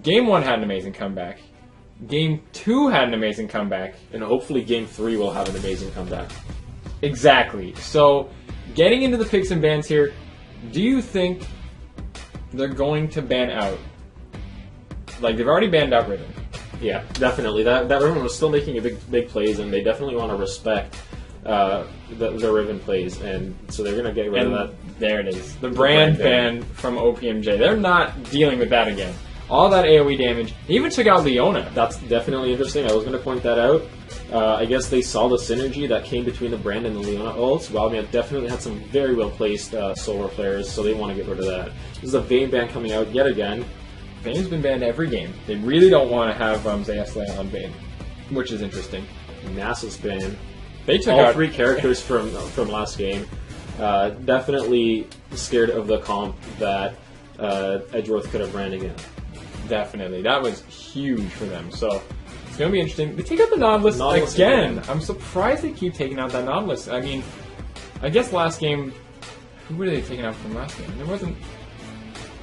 Game 1 had an amazing comeback. Game 2 had an amazing comeback. And hopefully Game 3 will have an amazing comeback. Exactly. So, getting into the picks and bans here, do you think they're going to ban out? Like, they've already banned out Riven. Yeah, definitely. That Riven was still making big plays, and they definitely want to respect the Riven plays, and so they're going to get rid of that. There it is. The brand ban from OPMJ. They're not dealing with that again. All that AoE damage. They even took out Leona. That's definitely interesting. I was going to point that out. I guess they saw the synergy that came between the brand and the Leona ults. Wildman definitely had some very well-placed solar players, so they want to get rid of that. This is a Vayne ban coming out yet again. Vayne's been banned every game. They really don't want to have Zayas on Vayne, which is interesting. Nasus ban. They took all out 3 characters from last game. Definitely scared of the comp that Edgeworth could have ran again. Definitely. That was huge for them. So it's going to be interesting. They take out the Nautilus again. I'm surprised they keep taking out that Nautilus. I mean, I guess last game, who were they taking out from last game? There wasn't...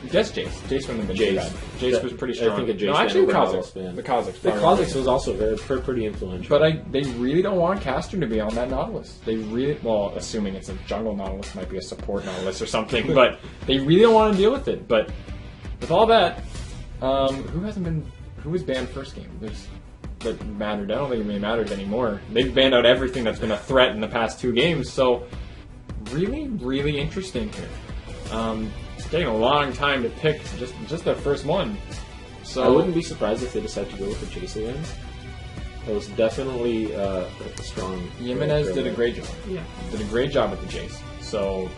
I guess Jace. Jace wouldn't have been too bad. Jace was pretty strong. I think a Jace no, actually ban. The Kha'Zix. The Kha'Zix was also pretty influential. But they really don't want Caster to be on that Nautilus. They really, well, assuming it's a jungle Nautilus, might be a support Nautilus or something, but they really don't want to deal with it. But with all that, who was banned first game? That mattered. I don't think it really matters anymore. They've banned out everything that's been a threat in the past 2 games, so really, really interesting here. It's getting a long time to pick just their first one. So I wouldn't be surprised if they decide to go with the Chase again. That was definitely a strong... Jimenez did a great job. Yeah. Did a great job with the Jace. So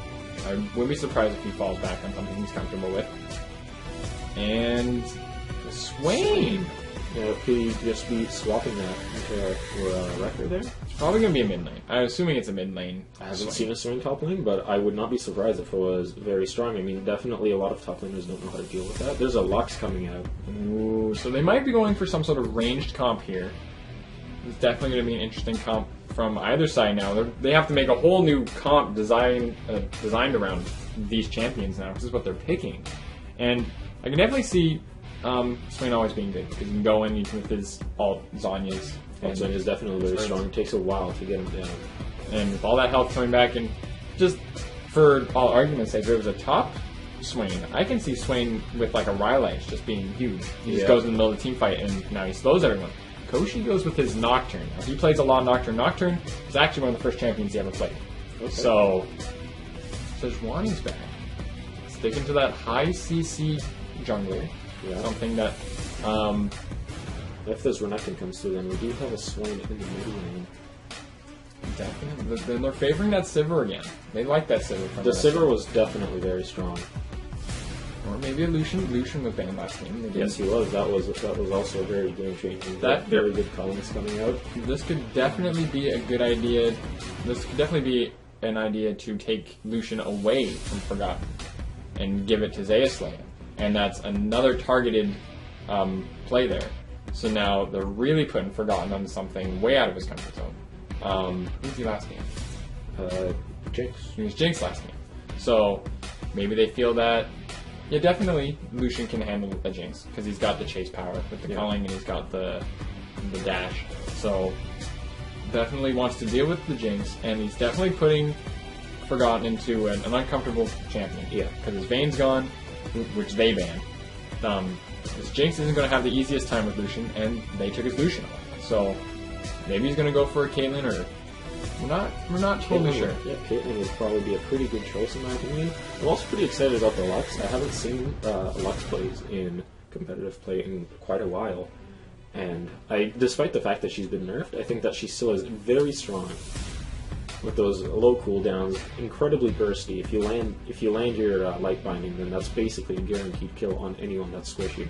I wouldn't be surprised if he falls back on something he's comfortable with. And Swain! Yeah, could he just be swapping that for a record there? It's probably going to be a mid lane. I'm assuming it's a mid lane. I haven't seen a Swain top lane, but I would not be surprised if it was very strong. I mean, definitely a lot of top laners don't know how to deal with that. There's a Lux coming out. Ooh, so they might be going for some sort of ranged comp here. It's definitely going to be an interesting comp from either side now. They have to make a whole new comp designed around these champions now. This is what they're picking. And I can definitely see Swain always being good, because you can go in even with his alt Zanya's. And Swain is definitely very strong. It takes a while to get him down. And with all that health coming back, and just for all argument's sake, if it was a top Swain, I can see Swain with like a Rylai's just being huge. He just goes in the middle of the team fight, and now he slows everyone. Koshi goes with his Nocturne. Now, he plays a lot of Nocturne. Nocturne is actually one of the first champions he ever played. Okay. So Sejuani's back. Sticking to that high CC jungler. Yeah. Something that... if this Renekton comes through, then we do have a Swain in the mid lane. Definitely. Then they're favoring that Sivir again. They like that Sivir. The Sivir was definitely very strong. Or maybe a Lucian. Lucian was banned last game. Yes, he was. That was also very game-changing. Very good columns coming out. This could definitely be a good idea. This could definitely be an idea to take Lucian away from Forgotten and give it to Zayas. And that's another targeted play there. So now they're really putting Forgotten on something way out of his comfort zone. Who was he last game? Jinx. He was Jinx last game. So maybe they feel that, yeah, definitely Lucian can handle the Jinx, because he's got the chase power with the culling and he's got the dash. So definitely wants to deal with the Jinx, and he's definitely putting Forgotten into an uncomfortable champion. Yeah. Because his Vayne's gone, which they banned. This Jinx isn't going to have the easiest time with Lucian, and they took his Lucian off. So maybe he's going to go for a Caitlyn, or we're not totally sure. Yeah, Caitlyn would probably be a pretty good choice in my opinion. I'm also pretty excited about the Lux. I haven't seen Lux plays in competitive play in quite a while, and despite the fact that she's been nerfed, I think that she still is very strong. With those low cooldowns, incredibly bursty. If you land your light binding, then that's basically a guaranteed kill on anyone that's squishy.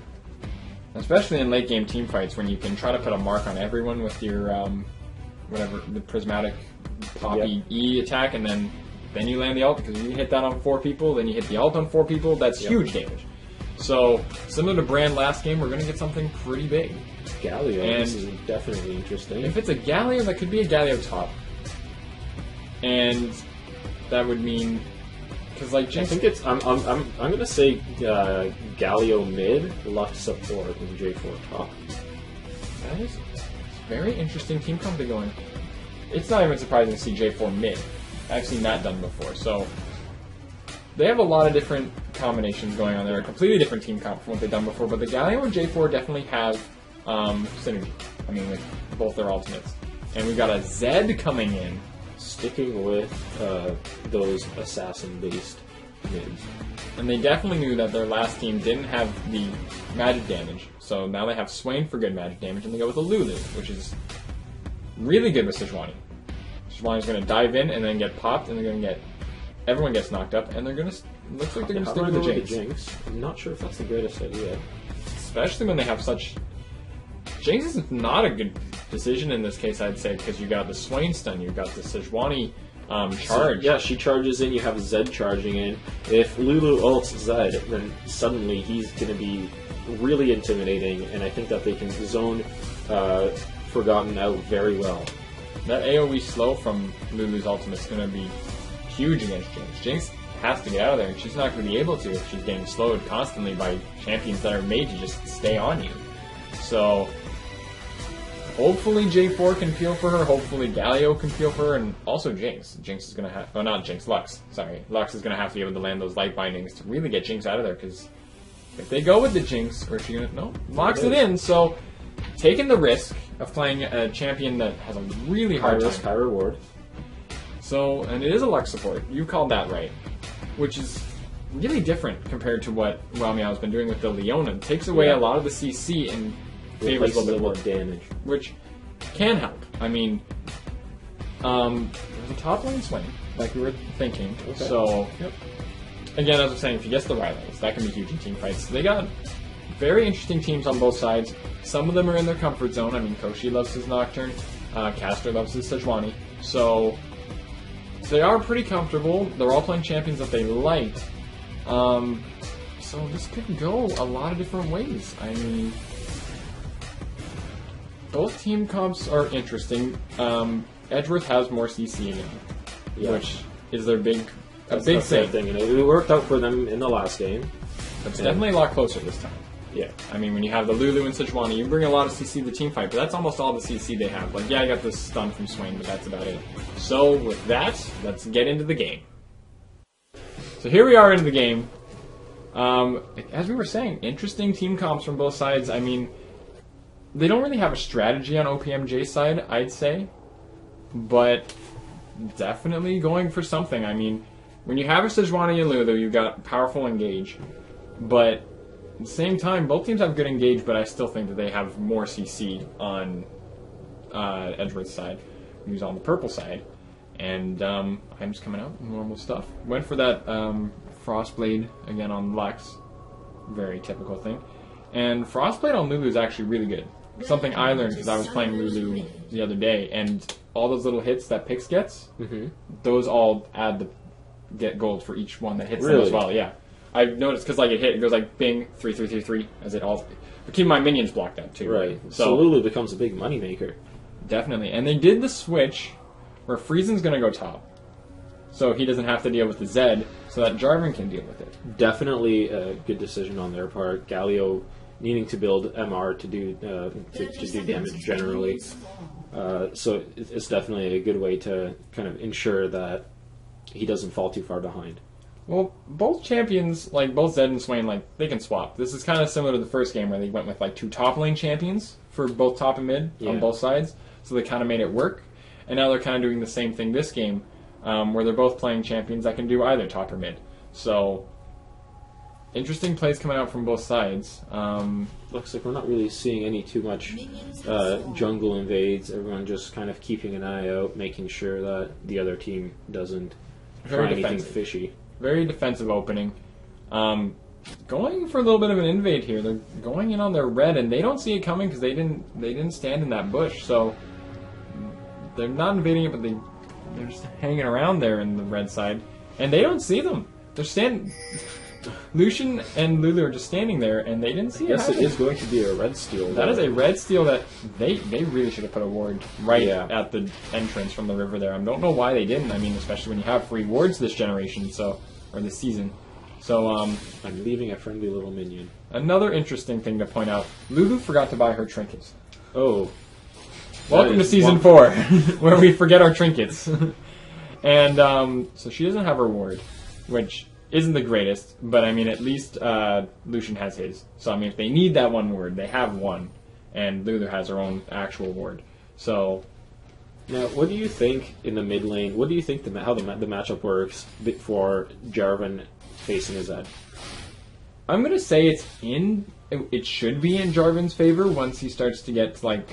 Especially in late game team fights, when you can try to put a mark on everyone with your whatever, the prismatic poppy E attack, and then you land the ult, because you hit that on 4 people, then you hit the ult on 4 people. That's huge damage. So similar to Brand last game, we're going to get something pretty big. Galio, and this is definitely interesting. If it's a Galio, that could be a Galio top. And that would mean Because like I Jinx, think it's I'm gonna say Galio mid, Lux support, and J4 top. that is very interesting team comp to go in. It's not even surprising to see J4 mid. I've seen that done before. So they have a lot of different combinations going on there. A completely different team comp from what they've done before. But the Galio and J4 definitely have synergy. I mean, with both their ultimates. And we've got a Zed coming in. Sticking with those assassin-based mids. And they definitely knew that their last team didn't have the magic damage. So now they have Swain for good magic damage, and they go with a Lulu, which is really good with Sejuani. Sejuani's going to dive in and then get popped, and they're going to get... Everyone gets knocked up, and they're going to... Looks like they're going to stick with the Jinx. I'm not sure if that's the greatest idea. Especially when they have such... Jinx is not a good decision in this case, I'd say, because you got the Swain stun, you got the Sejuani charge. Yeah, she charges in, you have Zed charging in. If Lulu ults Zed, then suddenly he's going to be really intimidating, and I think that they can zone Forgotten out very well. That AoE slow from Lulu's ultimate is going to be huge against Jinx. Jinx has to get out of there, and she's not going to be able to if she's getting slowed constantly by champions that are made to just stay on you. So... hopefully J4 can peel for her, hopefully Galio can peel for her, and also Jinx. Jinx is going to have... oh, not Jinx, Lux. Sorry. Lux is going to have to be able to land those light bindings to really get Jinx out of there, because if they go with the Jinx, or is she going to... no, locks it in, so taking the risk of playing a champion that has a really hard risk, high reward. So, and it is a Lux support. You called that right. Which is really different compared to what Wow Meow's been doing with the Leona. It takes away a lot of the CC and favors a little bit more damage, which can help. I mean, there's a top lane swing, like we were thinking. Okay. So, again, as I was saying, if he gets the Rylays, that can be huge in team fights. They got very interesting teams on both sides. Some of them are in their comfort zone. I mean, Koshi loves his Nocturne, Castor loves his Sejuani. So, they are pretty comfortable. They're all playing champions that they like. So this could go a lot of different ways. I mean... both team comps are interesting. Edgeworth has more CC again, which is their big thing. And it worked out for them in the last game. It's definitely a lot closer this time. Yeah. I mean, when you have the Lulu and Sejuani, you bring a lot of CC to the team fight, but that's almost all the CC they have. Like, yeah, I got this stun from Swain, but that's about it. So, with that, let's get into the game. So here we are into the game. As we were saying, interesting team comps from both sides. I mean... they don't really have a strategy on OPMJ's side, I'd say, but definitely going for something. I mean, when you have a Sejuani and Lulu, you've got powerful engage, but at the same time, both teams have good engage, but I still think that they have more CC on Edgeworth's side, who's on the purple side, and items coming out, normal stuff. Went for that Frostblade again on Lux, very typical thing. And Frostblade on Lulu is actually really good. Something I learned because I was playing Lulu the other day, and all those little hits that Pix gets, those all get gold for each one that hits them as well. Yeah, I've noticed because like it goes like bing 3 as it all. But keep my minions blocked out too. Right. So Lulu becomes a big moneymaker. Definitely, and they did the switch where Friesen's going to go top, so he doesn't have to deal with the Zed, so that Jarvan can deal with it. Definitely a good decision on their part. Galio needing to build MR to do damage generally, so it's definitely a good way to kind of ensure that he doesn't fall too far behind. Well, both champions, like both Zed and Swain, like they can swap. This is kind of similar to the first game where they went with like two top lane champions for both top and mid on both sides, so they kind of made it work. And now they're kind of doing the same thing this game, where they're both playing champions that can do either top or mid. So, interesting plays coming out from both sides. Looks like we're not really seeing any too much jungle invades. Everyone just kind of keeping an eye out, making sure that the other team doesn't try anything fishy. Very defensive opening. Going for a little bit of an invade here. They're going in on their red, and they don't see it coming because they didn't stand in that bush. So they're not invading it, but they're just hanging around there in the red side, and they don't see them. They're standing. Lucian and Lulu are just standing there, and they didn't see it. Yes, it is going to be a red steal. That is a red steal that they really should have put a ward right at the entrance from the river there. I don't know why they didn't. I mean, especially when you have free wards this generation, or this season. So I'm leaving a friendly little minion. another interesting thing to point out: Lulu forgot to buy her trinkets. Oh. Welcome to Season 4, where we forget our trinkets. And so she doesn't have her ward, which isn't the greatest, but I mean, at least Lucian has his. So I mean, if they need that one ward, they have one, and Lulu has her own actual ward. So now, what do you think in the mid lane? What do you think how the matchup works for Jarvan facing Zed? I'm gonna say it should be in Jarvan's favor once he starts to get to, like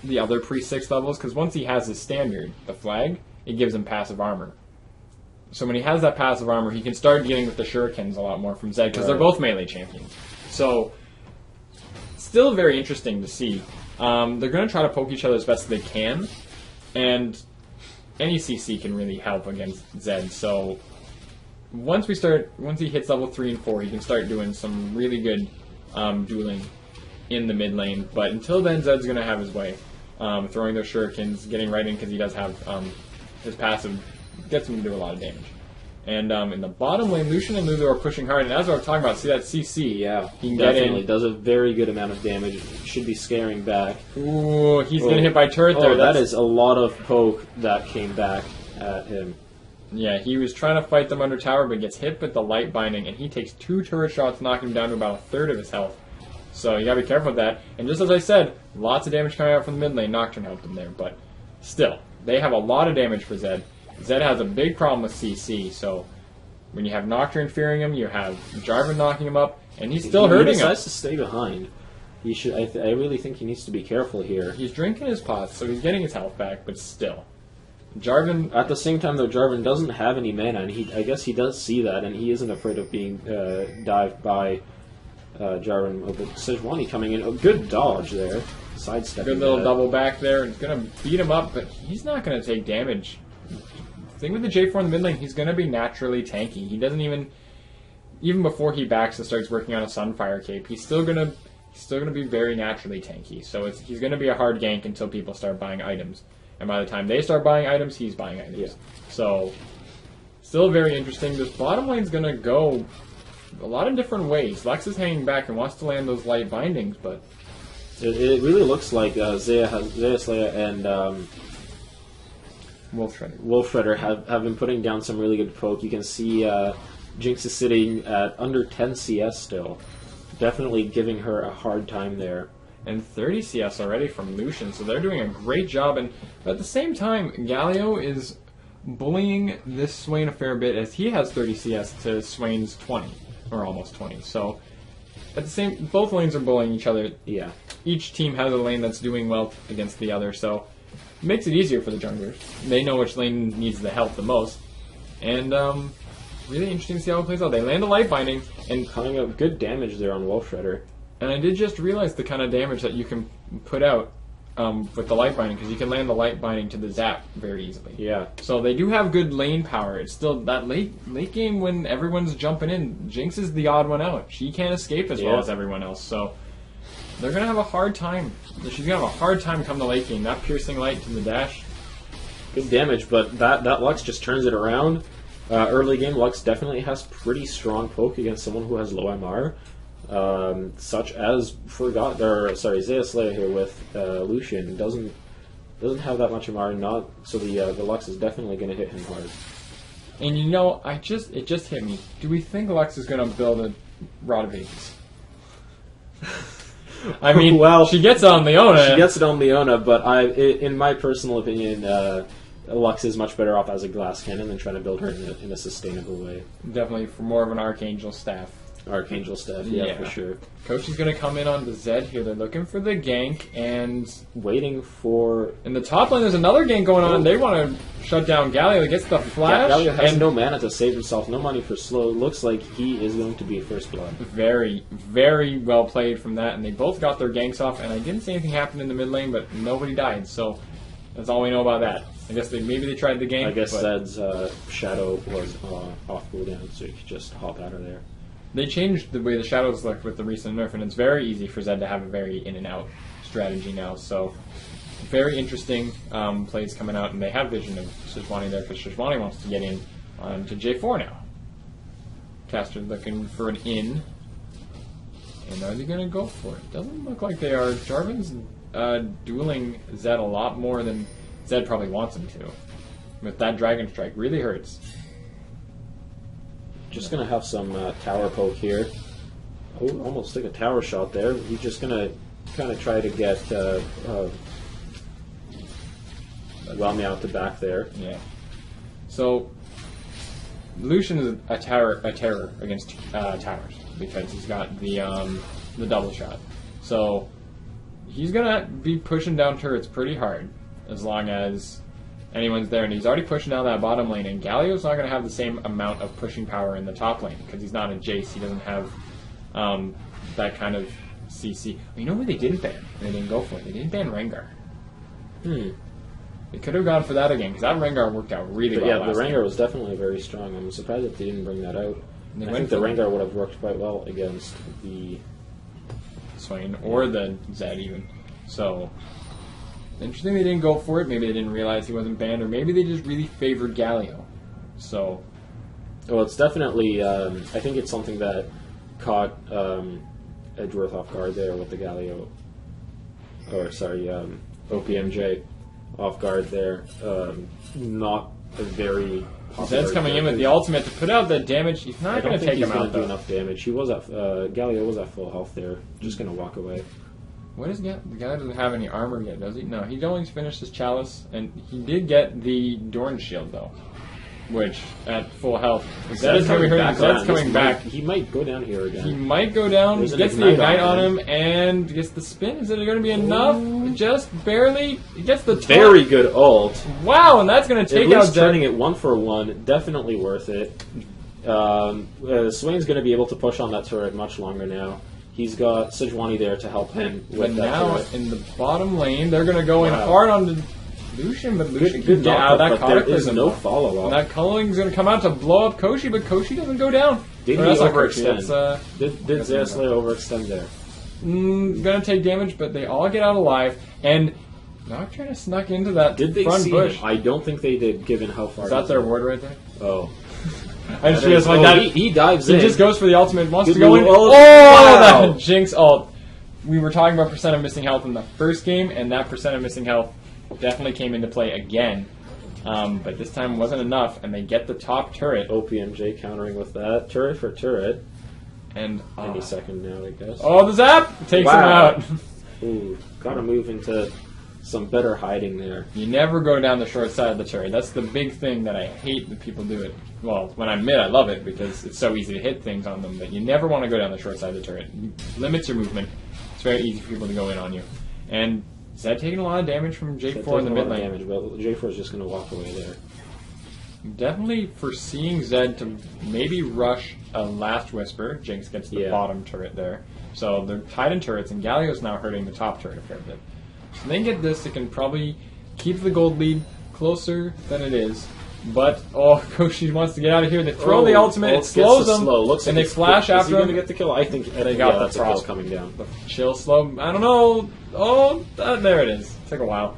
the other pre-6 levels, because once he has his standard, the flag, it gives him passive armor. So when he has that passive armor, he can start dealing with the shurikens a lot more from Zed, because they're both melee champions. So, still very interesting to see. They're going to try to poke each other as best as they can, and any CC can really help against Zed. So, once he hits level 3 and 4, he can start doing some really good dueling in the mid lane. But until then, Zed's going to have his way. Throwing those shurikens, getting right in because he does have his passive, gets him to do a lot of damage. And in the bottom lane, Lucian and Lulu are pushing hard. And as I was talking about, see that CC? Yeah, he can definitely get in. Does a very good amount of damage. Should be scaring back. Ooh, he's getting hit by turret there. That is a lot of poke that came back at him. Yeah, he was trying to fight them under tower, but gets hit with the light binding, and he takes 2 turret shots, knocking him down to about a third of his health. So you gotta be careful with that. And just as I said, lots of damage coming out from the mid lane. Nocturne helped him there, but still, they have a lot of damage for Zed. Zed has a big problem with CC, so when you have Nocturne fearing him, you have Jarvan knocking him up, and he's still hurting him. He decides to stay behind. He should. I really think he needs to be careful here. He's drinking his pots, so he's getting his health back, but still. Jarvan... At the same time, though, Jarvan doesn't have any mana, and I guess he does see that, and he isn't afraid of being dived by Jarvan. But Sejuani coming in. A good dodge there. Sidestepping. Good little double back there. It's going to beat him up, but he's not going to take damage. The thing with the J4 in the mid lane, he's going to be naturally tanky. He doesn't even before he backs and starts working on a Sunfire cape, he's still going to be very naturally tanky. So he's going to be a hard gank until people start buying items. And by the time they start buying items, he's buying items. Yeah. So, still very interesting. This bottom lane's going to go a lot of different ways. Lex is hanging back and wants to land those light bindings, but... It really looks like Zaya Slayer and Wolf Shredder have been putting down some really good poke. You can see Jinx is sitting at under 10 CS still. Definitely giving her a hard time there. And 30 CS already from Lucian, so they're doing a great job. And at the same time, Galio is bullying this Swain a fair bit, as he has 30 CS to Swain's 20, or almost 20. So both lanes are bullying each other. Yeah. Each team has a lane that's doing well against the other, so it makes it easier for the junglers. They know which lane needs the help the most. And really interesting to see how it plays out. They land a light binding, and coming up good damage there on Wolf Shredder. And I did just realize the kind of damage that you can put out with the light binding, because you can land the light binding to the zap very easily. Yeah. So they do have good lane power. It's still that late game when everyone's jumping in. Jinx is the odd one out. She can't escape as well as everyone else. So they're gonna have a hard time. She's gonna have a hard time come the late game. That piercing light to the dash. Good damage, but that Lux just turns it around. Early game, Lux definitely has pretty strong poke against someone who has low MR. Such as Zaya Slayer here with Lucian doesn't have that much MR, so the Lux is definitely going to hit him hard. And you know, it just hit me. Do we think Lux is going to build a Rod of Ages? I mean, well, she gets it on Leona. She gets it on Leona, but in my personal opinion, Lux is much better off as a glass cannon than trying to build her in a sustainable way. Definitely for more of an Archangel staff. Archangel staff, yeah, for sure. Coach is going to come in on the Zed here. They're looking for the gank and waiting for... In the top lane, there's another gank going on. They want to shut down Galio. He gets the flash. Galio has no mana to save himself, no money for slow. Looks like he is going to be first blood. Very, very well played from that, and they both got their ganks off, and I didn't see anything happen in the mid lane, but nobody died, so that's all we know about that. I guess maybe they tried the gank. I guess Zed's shadow was off cooldown, so you could just hop out of there. They changed the way the shadows look with the recent nerf, and it's very easy for Zed to have a very in-and-out strategy now. So, very interesting plays coming out, and they have vision of Sejuani there, because Sejuani wants to get in to J4 now. Caster looking for an in. And are they going to go for it? Doesn't look like they are. Jarvan's dueling Zed a lot more than Zed probably wants him to. With that Dragon Strike, really hurts. Just going to have some tower poke here. Oh, almost took a tower shot there. He's just going to kind of try to get Whelmy out the back there. Yeah. So, Lucian is a terror against towers because he's got the double shot. So, he's going to be pushing down turrets pretty hard as long as anyone's there. And he's already pushing down that bottom lane. And Galio's not going to have the same amount of pushing power in the top lane because he's not a Jace. He doesn't have that kind of CC. You know what they didn't ban? They didn't go for it. They didn't ban Rengar. They could have gone for that again because that Rengar worked out really well. Yeah, the Rengar was definitely very strong. I'm surprised that they didn't bring that out. I think the Rengar would have worked quite well against the Swain or the Zed even. So, interesting they didn't go for it. Maybe they didn't realize he wasn't banned, or maybe they just really favored Galio. So, well, it's definitely. I think it's something that caught Edgeworth off guard there with the Galio. Or sorry, OPMJ off guard there. Not a very. Zed's coming in with the ultimate to put out the damage. He's not going to take him out. Do enough damage. He was at Galio was at full health there. Just going to walk away. What is the guy doesn't have any armor yet, does he? No, he only finished his chalice, and he did get the Dorn shield though, which at full health. Zed's coming back. He might go down here again. He might go down. He gets the ignite on him and gets the spin. Is it going to be enough? Just barely. He gets the very good ult. Wow, and that's going to take out Zed. Turning it 1-for-1, definitely worth it. Swain's going to be able to push on that turret much longer now. He's got Sejuani there to help him with that turret. In the bottom lane, they're going to go in hard on the Lucian, but Lucian can get out of that cataclysm. There is no follow-up. That Culling's going to come out to blow up Koshi, but Koshi doesn't go down. Did he overextend? Did Zeasley overextend there? Going to take damage, but they all get out alive. And Nocturne snuck into that did they front see bush. Him? I don't think they did, given how far. Is that their ward right there? Oh. I just realized like that. He dives in. He just goes for the ultimate, wants to go go in. Oh, wow. That Jinx ult. We were talking about percent of missing health in the first game, and that percent of missing health definitely came into play again. But this time wasn't enough, and they get the top turret. OPMJ countering with that. Turret for turret. And any second now, I guess. Oh, the zap! Takes him out. Ooh, gotta move into some better hiding there. You never go down the short side of the turret. That's the big thing that I hate that people do it. Well, when I'm mid, I love it because it's so easy to hit things on them, but you never want to go down the short side of the turret. It limits your movement. It's very easy for people to go in on you. And Zed taking a lot of damage from J4 in the mid lane. But J4 is just going to walk away there. Definitely foreseeing Zed to maybe rush a Last Whisper. Jinx gets the bottom turret there. So they're tied in turrets, and Galio's now hurting the top turret a fair bit. So they get this, they can probably keep the gold lead closer than it is. But, Koshi wants to get out of here. They throw the ultimate, it slows them, and they flash after him. Is he going to get the kill? I think they got the kill coming down. The chill slow, I don't know. There it is. It took a while.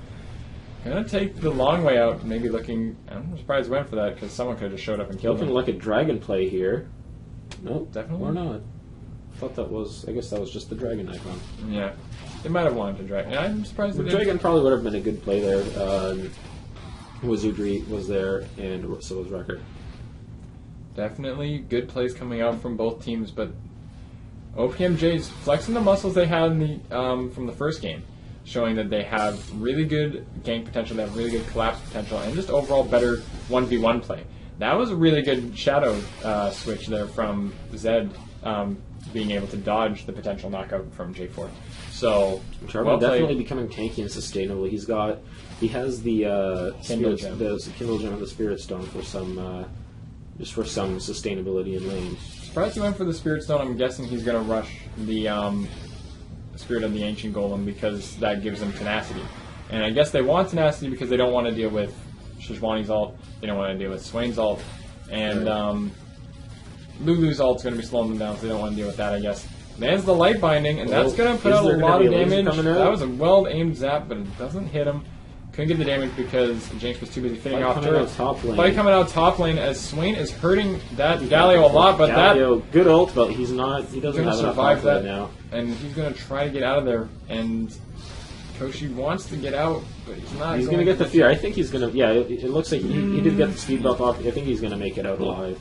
Gonna take the long way out, maybe looking... I'm surprised we went for that, because someone could have just showed up and killed him. Looking like a dragon play here. Nope, definitely. Or not. I thought that was... I guess that was just the dragon icon. Yeah. They might have wanted to dragon. I'm surprised they didn't. The dragon probably would have been a good play there. Wizardry was there, and so was Wrecker. Definitely good plays coming out from both teams, but OPMJ's flexing the muscles they had in the from the first game, showing that they have really good gank potential, they have really good collapse potential, and just overall better 1v1 play. That was a really good shadow switch there from Zed, being able to dodge the potential knockout from J4. So, Jarvan definitely becoming tanky and sustainable. He has the Kindle Gem and the Spirit Stone for some just for some sustainability in lane. Surprised he went for the Spirit Stone. I'm guessing he's going to rush the Spirit of the Ancient Golem because that gives him tenacity. And I guess they want tenacity because they don't want to deal with Sejuani's ult. They don't want to deal with Swain's ult. And Lulu's ult's going to be slowing them down, so they don't want to deal with that, I guess. Lands the light binding, and that's going to put out a lot of damage. That was a well-aimed zap, but it doesn't hit him. Couldn't get the damage because Jinx was too busy fitting off coming turrets. out top lane. Fight coming out top lane as Swain is hurting that Galio a lot, but Galio, good ult, but he's not. He doesn't gonna have enough survive health that right now. and he's gonna try to get out of there. And Koshi wants to get out, but he's not. He's gonna get the fear. I think he's gonna. Yeah, it looks like he did get the speed buff off. I think he's gonna make it out alive.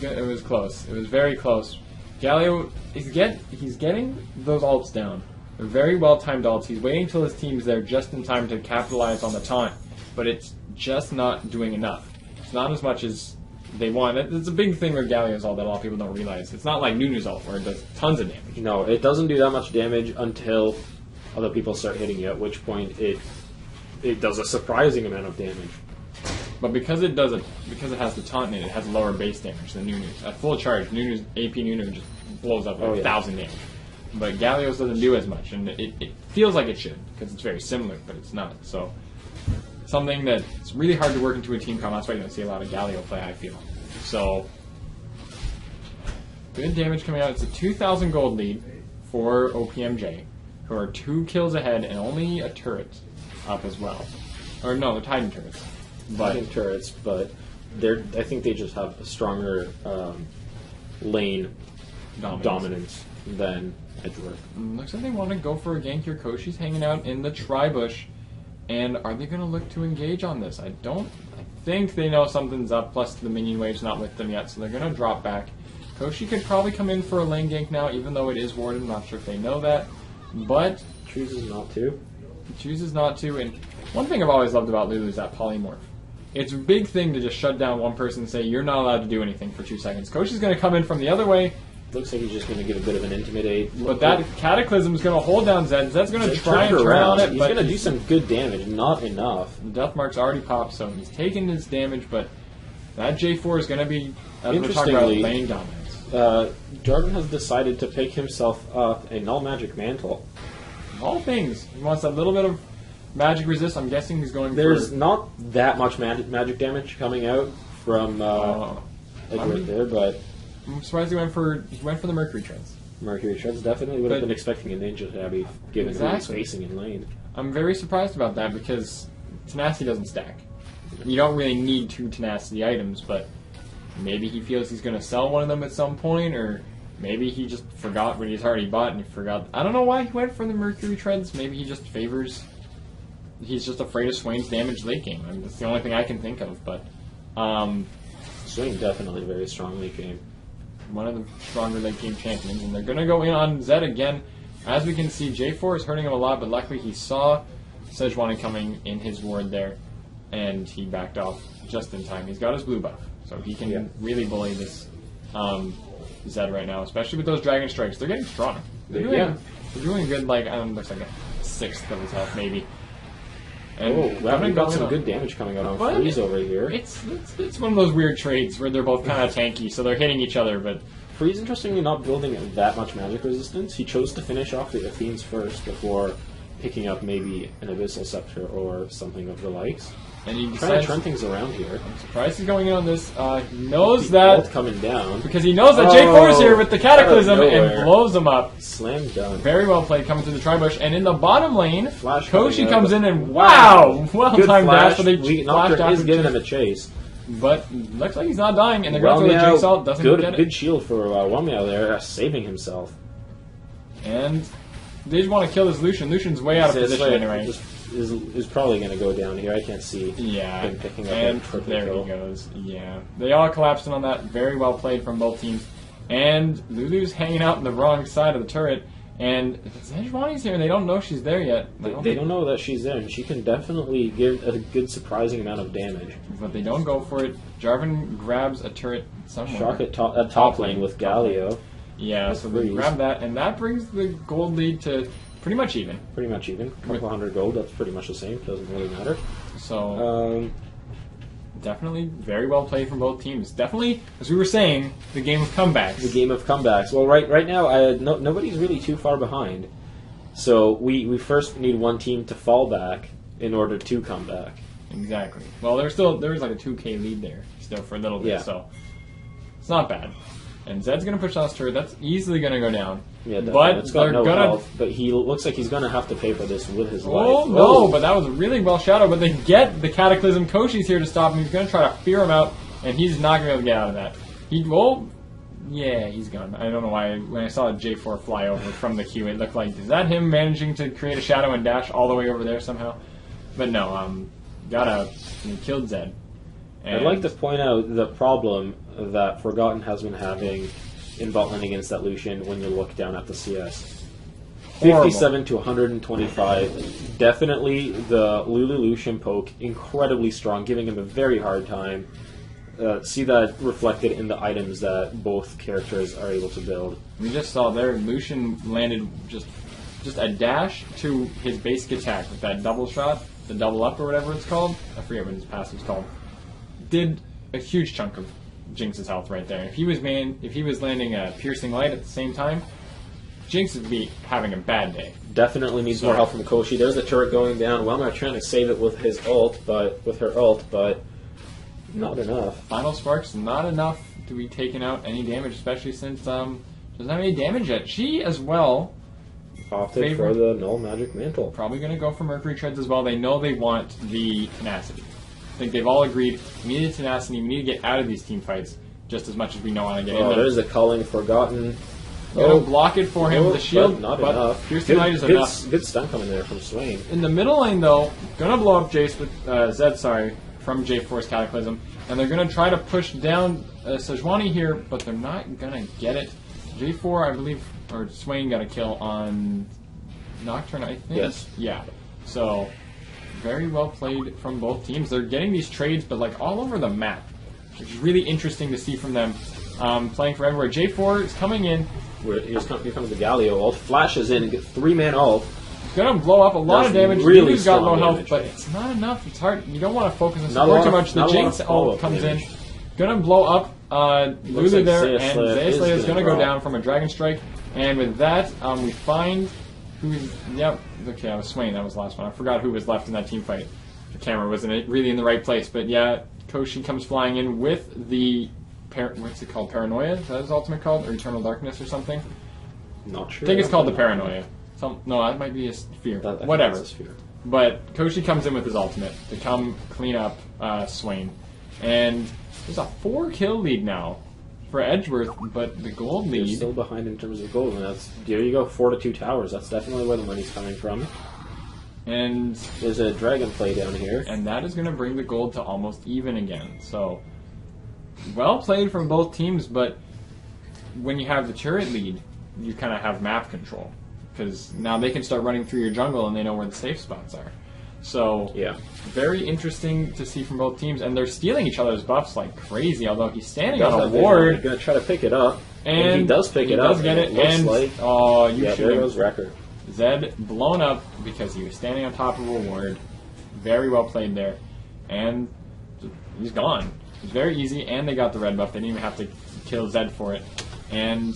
It was close. It was very close. Galio he's getting those ults down. They're very well timed ults. He's waiting until his team's there just in time to capitalize on the taunt, but it's just not doing enough. It's not as much as they want. It's a big thing with Galio's ult that a lot of people don't realize. It's not like Nunu's ult where it does tons of damage. No, it doesn't do that much damage until other people start hitting you, at which point it does a surprising amount of damage. But because it has the taunt in it, it has lower base damage than Nunu's. At full charge, Nunu's AP Nunu just blows up 1,000 damage. But Galio's doesn't do as much, and it feels like it should, because it's very similar, but it's not. So, something that's really hard to work into a team comp. That's why you don't see a lot of Galio play, I feel. So, good damage coming out. It's a 2,000 gold lead for OPMJ, who are 2 kills ahead and only a turret up as well. Or no, they're Titan turrets. Titan turrets, but I think they just have a stronger lane dominance than Edgeworth. Looks like they want to go for a gank here. Koshi's hanging out in the tri-bush. And are they going to look to engage on this? I think they know something's up, plus the minion wave's not with them yet, so they're going to drop back. Koshi could probably come in for a lane gank now, even though it is warded. I'm not sure if they know that. But chooses not to. Chooses not to. And one thing I've always loved about Lulu is that polymorph. It's a big thing to just shut down one person and say, you're not allowed to do anything for 2 seconds. Koshi's going to come in from the other way. Looks like he's just going to give a bit of an intimidate. But that Cataclysm is going to hold down Zed. Zed's going to try and turn on it. He's going to do some good damage, not enough. The Death Mark's already popped, so he's taking his damage, but that J4 is going to be, as we're talking about, lane dominance. Jarvan has decided to pick himself up a Null Magic Mantle. Of all things, he wants a little bit of magic resist. I'm guessing he's going There's not that much magic damage coming out from Edgeworth there, but I'm surprised he went for the Mercury Treads. Mercury Treads definitely would have been expecting a Ninja Tabby, given who he's facing in lane. I'm very surprised about that because Tenacity doesn't stack. You don't really need 2 Tenacity items, but maybe he feels he's going to sell one of them at some point, or maybe he just forgot what he's already bought and he forgot. I don't know why he went for the Mercury Treads. Maybe he just favors. He's just afraid of Swain's damage late game. I mean, that's the only thing I can think of. But Swain definitely very strong late game. One of the stronger late game champions, and they're going to go in on Zed again. As we can see, J4 is hurting him a lot, but luckily he saw Sejuani coming in his ward there, and he backed off just in time. He's got his blue buff, so he can really bully this Zed right now, especially with those Dragon Strikes. They're getting strong. They're doing good, like, looks like a 6th of his health, maybe. And we've got some good damage coming out on Freeze over here. It's one of those weird trades where they're both kind of tanky, so they're hitting each other, but Freeze, interestingly, not building that much magic resistance. He chose to finish off the Athenes first before picking up maybe an Abyssal Scepter or something of the likes. And he trying to turn things around here. I'm surprised he's going in on this. He knows that coming down because he knows that J4 is here with the Cataclysm and blows him up. Slam dunk. Very well played, coming through the tri-bush, and in the bottom lane, Koshi out, comes in and well timed dash. So they flash down. He's giving him a chase, but looks like he's not dying. And they're going through the Jigsaw. Doesn't get it. Good shield for Wamiao there, saving himself. And they just want to kill this Lucian. Lucian's way out of position anyway. Is probably going to go down here. I can't see him picking up and there he goes. Yeah. They all collapsed in on that. Very well played from both teams. And Lulu's hanging out on the wrong side of the turret. And Sejuani's here, and they don't know she's there yet. They don't know that she's there, and she can definitely give a good surprising amount of damage. But they don't go for it. Jarvan grabs a turret somewhere. Shock at top lane with Galio. Yeah, so they grab that, and that brings the gold lead to pretty much even. Pretty much even. A couple hundred gold, that's pretty much the same. Doesn't really matter. So, definitely very well played from both teams. Definitely, as we were saying, the game of comebacks. The game of comebacks. Well, right now, nobody's really too far behind. So, we first need one team to fall back in order to come back. Exactly. Well, there was like a 2k lead there still for a little bit, so it's not bad. And Zed's going to push on his turret. That's easily going to go down. Yeah, definitely. But It's got they're no gonna. health, but he looks like he's gonna have to pay for this with his Oh life. no! But that was really well shadowed. But they get the Cataclysm. Koshi's here to stop him. He's gonna try to fear him out, and he's not gonna be able to get out of that. Yeah, he's gone. I don't know why. When I saw a J4 fly over from the queue, it looked like, is that him managing to create a shadow and dash all the way over there somehow? But no, got out. He killed Zed. And I'd like to point out the problem that Forgotten has been having in bot lane against that Lucian when you look down at the CS. Horrible. 57 to 125. Definitely the Lulu Lucian poke, incredibly strong, giving him a very hard time. See that reflected in the items that both characters are able to build. We just saw there, Lucian landed just a dash to his basic attack with that double shot, the double up or whatever it's called. I forget what his passive's called. Did a huge chunk of Jinx's health right there. If he was landing a piercing light at the same time, Jinx would be having a bad day. Definitely needs more help from Koshi. There's the turret going down. Welmer trying to save it with his ult, with her ult, but not enough. Final Spark's not enough to be taking out any damage, especially since doesn't have any damage yet. She as well Opted for the null magic mantle. probably going to go for Mercury Treads as well. They know they want the tenacity. I think they've all agreed we need the tenacity. We need to get out of these team fights just as much as we know how to get in them. There's a Culling Forgotten. Gonna block it for him. The shield, but not enough. Piercing Light is enough. Good stun coming there from Swain. In the middle lane, though, gonna blow up Jace with Zed. From J4's Cataclysm, and they're gonna try to push down Sejuani here, but they're not gonna get it. J4, I believe, or Swain got a kill on Nocturne, I think. Yes. Yeah. So very well played from both teams. They're getting these trades, but like all over the map, which is really interesting to see from them. Playing for everywhere. J4 is coming in. Here comes the Galio ult. Flashes in and gets 3-man ult. Gonna blow up a lot of damage. Really Lulu's got low strong health, damage. but it's not enough. It's hard. You don't want to focus on Not support a too lot- much. The not a lot Jinx of follow-up comes damage. in. Gonna blow up Lulu like there, Zeus and Slayer Zeus is Slayer is gonna gonna go drop. down from a Dragon Strike. And with that, we find who's. Yep. Okay, I was Swain. That was the last one. I forgot who was left in that team fight. The camera wasn't really in the right place, but yeah, Koshi comes flying in with the what's it called? Paranoia? Is that his ultimate called? Or Eternal Darkness or something? Not sure. I think it's called the Paranoia. No, that might be a sphere. I think Whatever. it's a sphere. But Koshi comes in with his ultimate to come clean up Swain. And there's a 4-kill lead now for Edgeworth, but the gold They're lead... still behind in terms of gold, and there you go, 4 to 2 towers. That's definitely where the money's coming from. And There's a dragon play down here. and that is going to bring the gold to almost even again. So, well played from both teams, but when you have the turret lead, you kind of have map control. Because now they can start running through your jungle and they know where the safe spots are. So, Yeah. very interesting to see from both teams. And they're stealing each other's buffs like crazy, although he's standing Does on a have vision. ward. He's going to try to pick it up. And he does pick he it up. does get it. looks And, like, oh, you yeah, should there have. goes Wrecker. Zed blown up because he was standing on top of a ward. Very well played there. And he's gone. It's very easy, and they got the red buff. They didn't even have to kill Zed for it. And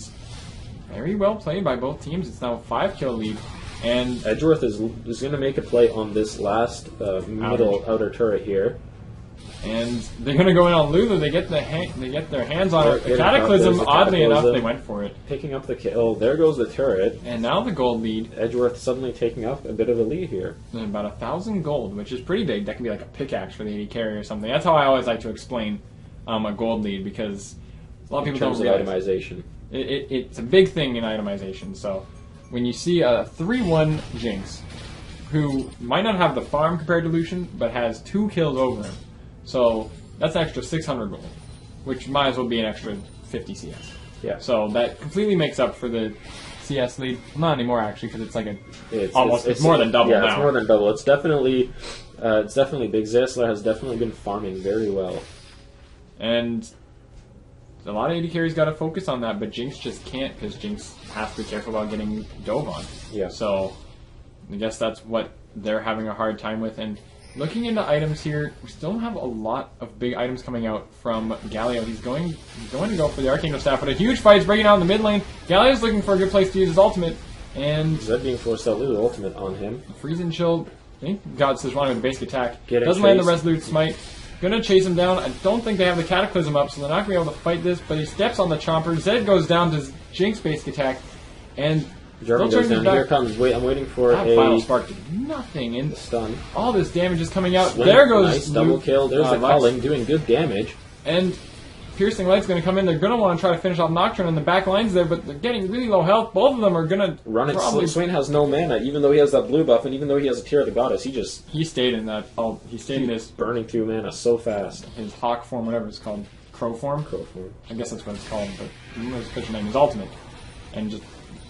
very well played by both teams. It's now a 5-kill lead. And Edgeworth is going to make a play on this last middle outer turret here. And they're going to go in on Lulu. They get their hands on it. The Cataclysm, oddly enough, they went for it. Picking up the kill. There goes the turret. And now the gold lead. Edgeworth suddenly taking up a bit of a lead here. And about 1,000 gold, which is pretty big. That can be like a pickaxe for the AD carry or something. That's how I always like to explain a gold lead, because a lot of people don't realize Itemization. it's a big thing in itemization. So when you see a 3-1 Jinx, who might not have the farm compared to Lucian, but has 2 kills over him, so that's an extra 600 gold, which might as well be an extra 50 CS. Yeah. So that completely makes up for the CS lead. Well, not anymore, actually, because it's like It's more than double yeah, now. it's more than double. It's definitely big. Zesler has definitely been farming very well. And a lot of AD carries got to focus on that, but Jinx just can't, because Jinx has to be careful about getting dove on. Yeah. So I guess that's what they're having a hard time with. And looking into items here, we still don't have a lot of big items coming out from Galio. He's going to go for the Arcangel Staff, but a huge fight is breaking out in the mid lane. Galio's looking for a good place to use his ultimate, and Zed being forced out, Lulu ultimate on him. Freeze and Chill, I think God Sejuani with a basic attack. Get it, Doesn't land the Chase. Resolute Smite. Gonna chase him down. I don't think they have the Cataclysm up, so they're not gonna be able to fight this, but he steps on the Chomper. Zed goes down to Jinx basic attack, And Jarvan goes down. Here comes. Wait, I'm waiting for that final spark did nothing, and stun. All this damage is coming out. Swing. There goes nice double kill. There's the culling, doing good damage. And Piercing Light's going to come in. They're going to want to try to finish off Nocturne, and the back line's there, but they're getting really low health. Both of them are going to run it. Swain has no mana, even though he has that blue buff, and even though he has a Tear of the Goddess, he stayed in that. He stayed in this burning through mana so fast. His hawk form, whatever it's called, crow form. Crow form. I guess that's what it's called, but his official name is Ultimate, and just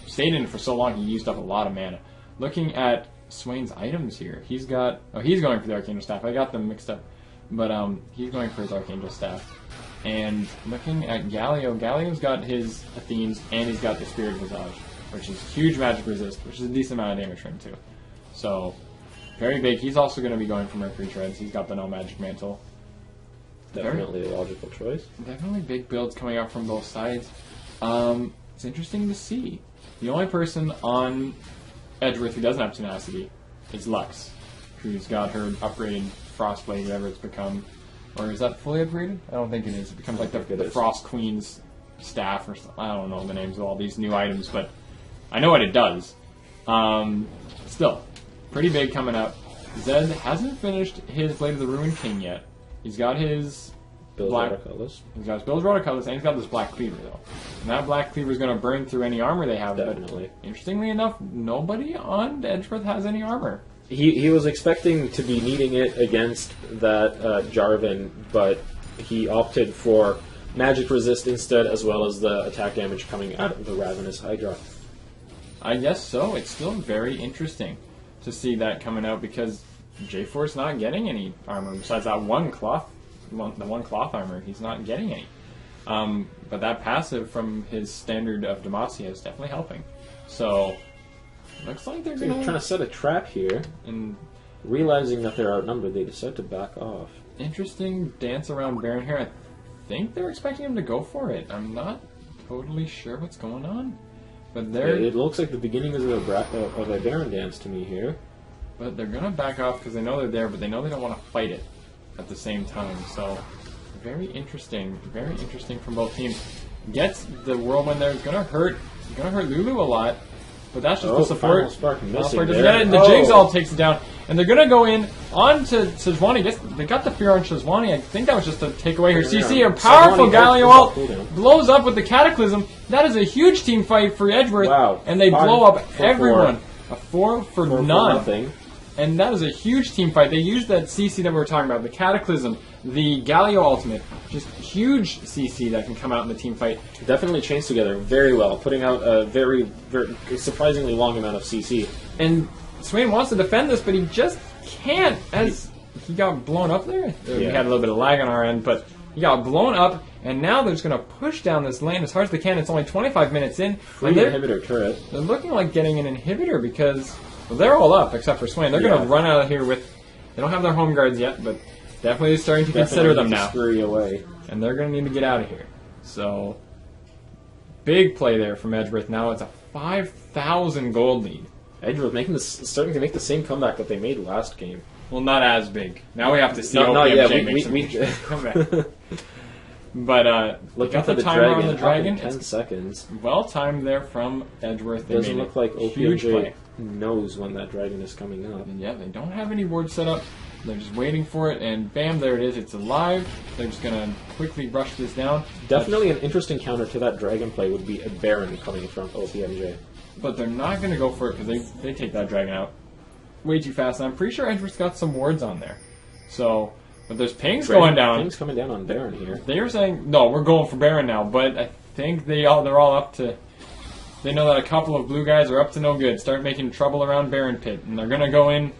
stayed in it for so long. He used up a lot of mana. Looking at Swain's items here, he's going for the Archangel Staff. I got them mixed up, but he's going for his Archangel Staff. And looking at Galio, Galio's got his Athenes, and he's got the Spirit Visage, which is huge magic resist, which is a decent amount of damage for him too. So, very big. He's also going to be going for Mercury Treads. He's got the No Magic Mantle. Definitely a logical choice. Definitely big builds coming out from both sides. It's interesting to see. The only person on Edgeworth who doesn't have Tenacity is Lux, who's got her upgraded Frostblade, whatever it's become. Or is that fully upgraded? I don't think it is. It becomes like the Frost Queen's staff or something. I don't know the names of all these new items, but I know what it does. Still, pretty big coming up. Zed hasn't finished his Blade of the Ruined King yet. He's got his Bill's Rotoculus. He's got his Bill's Rotoculus, and he's got this Black Cleaver, though. And that Black Cleaver is going to burn through any armor they have. Definitely. But interestingly enough, nobody on Edgeworth has any armor. He was expecting to be needing it against that Jarvan, but he opted for magic resist instead, as well as the attack damage coming out of the Ravenous Hydra. I guess so. It's still very interesting to see that coming out because J4's not getting any armor besides that one cloth, the one cloth armor. He's not getting any. But that passive from his standard of Demacia is definitely helping. So. Looks like they're trying to set a trap here, and realizing that they're outnumbered, they decide to back off. Interesting dance around Baron here. I think they're expecting him to go for it. I'm not totally sure what's going on, but it looks like the beginnings of a Baron dance to me here. But they're gonna back off because they know they're there, but they know they don't want to fight it at the same time. So very interesting from both teams. Gets the Whirlwind there. It's gonna hurt Lulu a lot. But that's just the support. Final spark missing doesn't get it, and the Jigsaw takes it down. And they're going to go in onto Sejuani. They got the fear on Sejuani. I think that was just to take away her CC. A powerful Galio ult blows up with the Cataclysm. That is a huge team fight for Edgeworth. Wow. And they blow up everyone. A 4 for none. Nothing. And that is a huge team fight. They used that CC that we were talking about, the Cataclysm, the Galio ultimate, just huge CC that can come out in the team fight. Definitely chains together very well, putting out a very surprisingly long amount of CC. And Swain wants to defend this, but he just can't, as he got blown up there. We had a little bit of lag on our end, but he got blown up, and now they're just going to push down this lane as hard as they can. It's only 25 minutes in. Free inhibitor turret. They're looking like getting an inhibitor because... Well, they're all up except for Swain. They're going to run out of here with... They don't have their home guards yet, but definitely starting to consider them now. Scurry away. And they're going to need to get out of here. So, big play there from Edgeworth. Now it's a 5,000 gold lead. Edgeworth starting to make the same comeback that they made last game. Well, not as big. Now we have to see we come back. But looking got for the timer dragon, on the dragon. 10 seconds. Well timed there from Edgeworth. They doesn't made look like huge play. Knows when that dragon is coming up. And yeah, they don't have any wards set up. They're just waiting for it, and bam, there it is. It's alive. They're just going to quickly rush this down. Definitely an interesting counter to that dragon play would be a Baron coming from OPMJ. But they're not going to go for it because they take that dragon out way too fast. And I'm pretty sure Edgeworth's got some wards on there. So, but there's pings going down. Pings coming down on Baron here. They are saying, no, we're going for Baron now. But I think they're all up to... They know that a couple of blue guys are up to no good. Start making trouble around Baron Pit. And they're going to go in...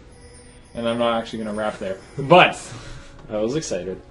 And I'm not actually going to wrap there. But... I was excited.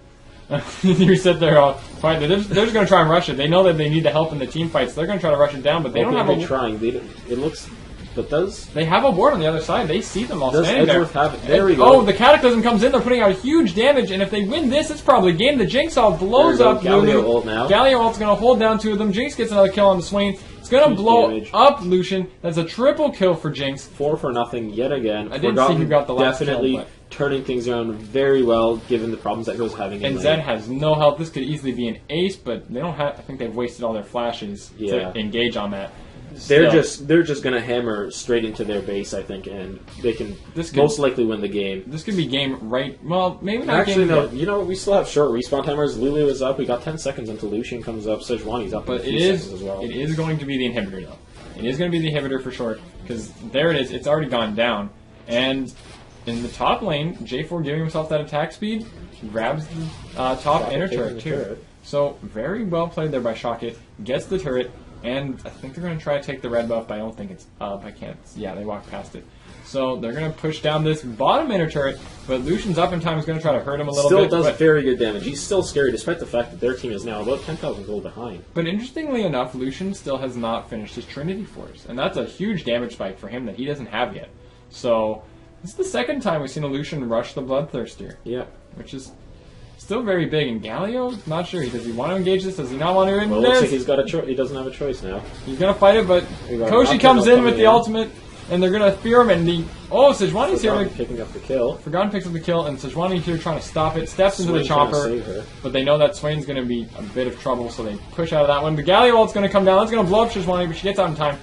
You sit there all fine. They're just going to try and rush it. They know that they need the help in the team fights. So they're going to try to rush it down, but they don't have a... trying. It looks... But does... They have a ward on the other side. They see them all standing there. Have it? There we go. Oh, the Cataclysm comes in. They're putting out huge damage, and if they win this, it's probably game. The Jinx all blows up. Galio ult now. Galio ult's going to hold down two of them. Jinx gets another kill on the Swain. It's going to blow up Lucian. That's a triple kill for Jinx. 4 for nothing yet again. I didn't see who got the last definitely kill, but... turning things around very well, given the problems that he was having. And Zed has no help. This could easily be an ace, but they don't have. I think they've wasted all their flashes to engage on that. they're just gonna hammer straight into their base, I think, and they can most likely win the game. This could be game right. Well, maybe not. Actually, game no. yet. You know, we still have short respawn timers. Lulu is up. We got 10 seconds until Lucian comes up. Sejuani's up. But in a few seconds as well. It is going to be the inhibitor though. It is going to be the inhibitor for sure because there it is. It's already gone down, and in the top lane, J4 giving himself that attack speed grabs the top inner turret too. So very well played there by Shocket. Gets the turret. And I think they're going to try to take the red buff, but I don't think it's up. I can't. Yeah, they walked past it. So they're going to push down this bottom inner turret, but Lucian's up in time is going to try to hurt him a little bit. Still does very good damage. He's still scary, despite the fact that their team is now about 10,000 gold behind. But interestingly enough, Lucian still has not finished his Trinity Force, and that's a huge damage spike for him that he doesn't have yet. So this is the second time we've seen a Lucian rush the Bloodthirster. Yeah. Which is still very big, and Galio, not sure. Does he want to engage this? Does he not want to? Well, it looks like he's got a choice. He doesn't have a choice now. He's gonna fight it, but Koshi comes in with the ultimate, and they're gonna fear him. And Sejuani's here, picking up the kill. Forgotten picks up the kill, and Sejuani here trying to stop it. Steps into the chopper, but they know that Swain's gonna be a bit of trouble, so they push out of that one. The Galio ult's gonna come down. That's gonna blow up Sejuani, but she gets out in time,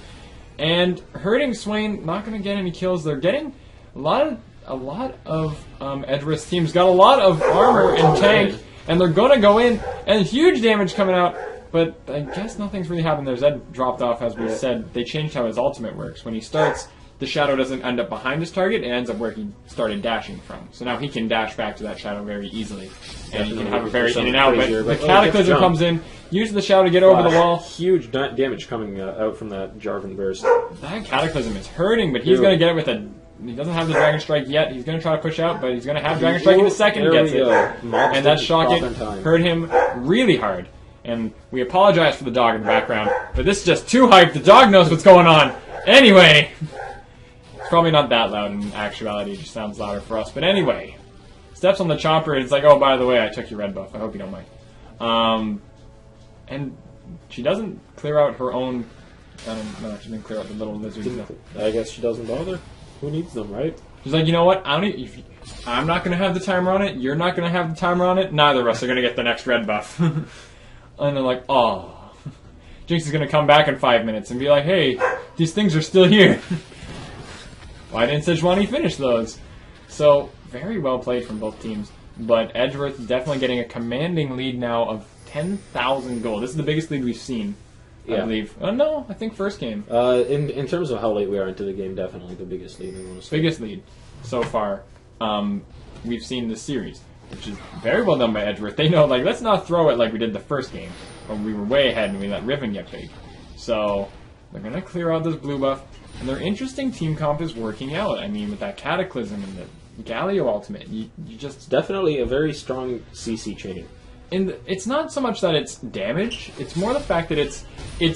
and hurting Swain. Not gonna get any kills. They're getting a lot of Edgeworth's teams got a lot of armor and tank. And they're going to go in, and huge damage coming out, but I guess nothing's really happened there. Zed dropped off, as we said. They changed how his ultimate works. When he starts, the shadow doesn't end up behind his target, it ends up where he started dashing from. So now he can dash back to that shadow very easily, and he can have a very in and out, but the Cataclysm comes in, uses the shadow to get over the wall. Huge damage coming out from that Jarvan burst. That Cataclysm is hurting, but he's going to get it with a... He doesn't have the Dragon Strike yet. He's going to try to push out, but he's going to have Dragon Strike in a second. Gets it. And that Shocket hurt him really hard. And we apologize for the dog in the background, but this is just too hyped. The dog knows what's going on. Anyway, it's probably not that loud in actuality. It just sounds louder for us. But anyway, steps on the chopper, and it's like, oh, by the way, I took your red buff. I hope you don't mind. And she doesn't clear out her own... I don't know, she didn't clear out the little lizards. I guess she doesn't bother. Who needs them, right? She's like, you know what? I'm not going to have the timer on it. You're not going to have the timer on it. Neither of us are going to get the next red buff. And they're like, oh. Jinx is going to come back in 5 minutes and be like, hey, these things are still here. Why didn't Sejuani finish those? So, very well played from both teams. But Edgeworth is definitely getting a commanding lead now of 10,000 gold. This is the biggest lead we've seen. I believe. No, I think first game. In terms of how late we are into the game, definitely the biggest lead. Biggest lead so far we've seen this series, which is very well done by Edgeworth. They know, like, let's not throw it like we did the first game, when we were way ahead and we let Riven get big. So they're going to clear out this blue buff, and their interesting team comp is working out. I mean, with that Cataclysm and the Galio ultimate, you just... Definitely a very strong CC chain. And it's not so much that it's damage; it's more the fact that it's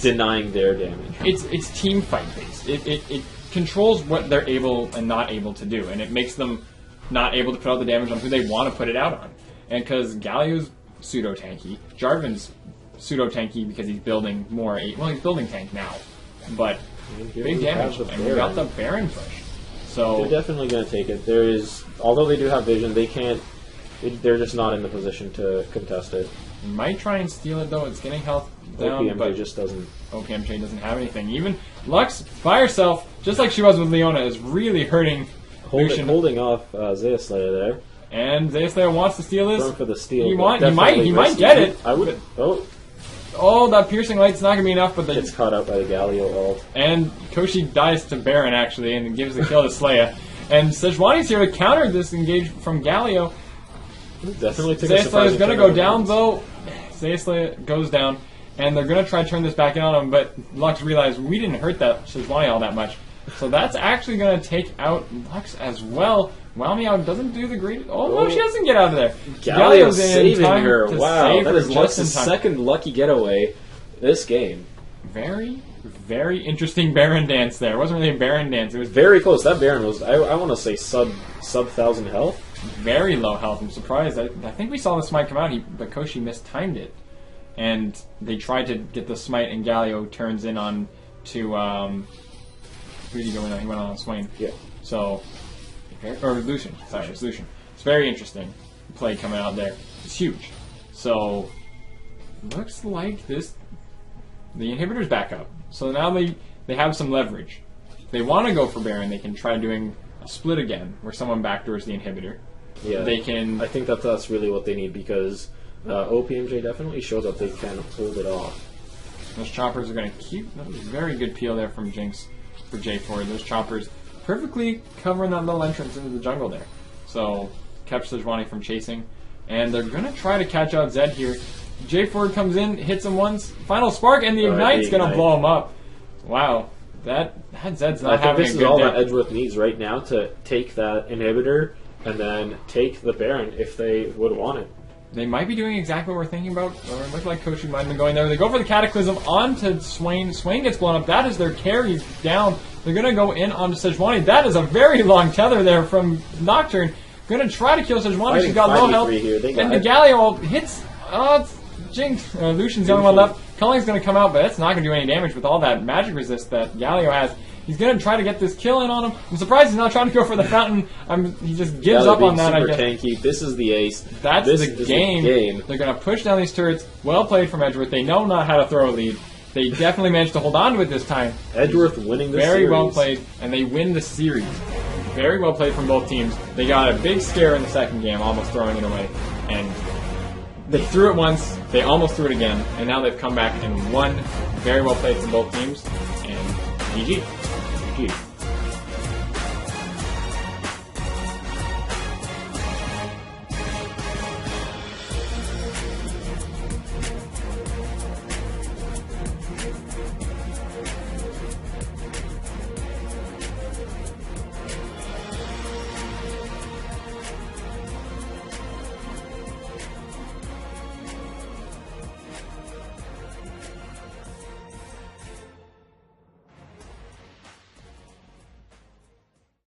denying their damage. It's team fight based. It controls what they're able and not able to do, and it makes them not able to put out the damage on who they want to put it out on. And because Galio's pseudo tanky, Jarvan's pseudo tanky because he's building more. He's building tank now, but big damage. And we got the Baron push, so they're definitely going to take it. Although they do have vision, they can't. They're just not in the position to contest it. You might try and steal it, though. It's getting health down, OPMJ but just doesn't. OPMJ doesn't have anything. Even Lux, by herself, just like she was with Leona, is really hurting Lucian. Holding off Zaya Slayer there. And Zaya Slayer wants to steal this. Going for the steal. He might get it. I would. Oh, that piercing light's not going to be enough, but gets caught out by the Galio ult. And Koshi dies to Baron, actually, and gives the kill to Slayer. And Sejuani's here to counter this engage from Galio. Definitely took Zaya Slayer is going to go down, though. Zaya Slayer goes down, and they're going to try to turn this back in on him, but Lux realized we didn't hurt that Sejuani all that much. So that's actually going to take out Lux as well. Wow Meow doesn't do the great... Oh, no, she doesn't get out of there. Galio's saving her. Wow, that is Lux's second lucky getaway this game. Very, very interesting Baron dance there. It wasn't really a Baron dance. It was very close. That Baron was, I want to say, sub 1,000 health. Very low health. I'm surprised. I think we saw the smite come out, but Koshi mistimed it. And they tried to get the smite, and Galio turns in on to... who did he go in on? He went on Swain. Yeah. So... Or Lucian. Sorry, it's Lucian. It's very interesting play coming out there. It's huge. So... Looks like this... The inhibitor's back up. So now they have some leverage. If they want to go for Baron, they can try doing a split again, where someone backdoors the inhibitor. Yeah, They can. I think that's really what they need because OPMJ definitely shows that they can hold it off. Those choppers are going to keep. That was a very good peel there from Jinx for J4. Those choppers perfectly covering that little entrance into the jungle there. So kept Sejuani from chasing, and they're going to try to catch out Zed here. J4 comes in, hits him once, final spark, and the Ignite's going to blow him up. Wow, that Zed's not having a good day. I think this is all that Edgeworth needs right now to take that inhibitor and then take the Baron if they would want it. They might be doing exactly what we're thinking about. Or it looked like Koshi might have been going there. They go for the Cataclysm onto Swain. Swain gets blown up. That is their carry down. They're going to go in onto Sejuani. That is a very long tether there from Nocturne. Going to try to kill Sejuani. She's got low health. And the Galio hits... Jinx. Lucian's the only one left. Culling's going to come out, but it's not going to do any damage with all that magic resist that Galio has. He's going to try to get this kill in on him. I'm surprised he's not trying to go for the fountain. He just gives up on that, I guess. Tanky. This is the ace. That's the game. They're going to push down these turrets. Well played from Edgeworth. They know not how to throw a lead. They definitely managed to hold on to it this time. Edgeworth winning the series. Very well played, and they win the series. Very well played from both teams. They got a big scare in the second game, almost throwing it away. And they threw it once, they almost threw it again, and now they've come back and won. Very well played from both teams, and GG. GG.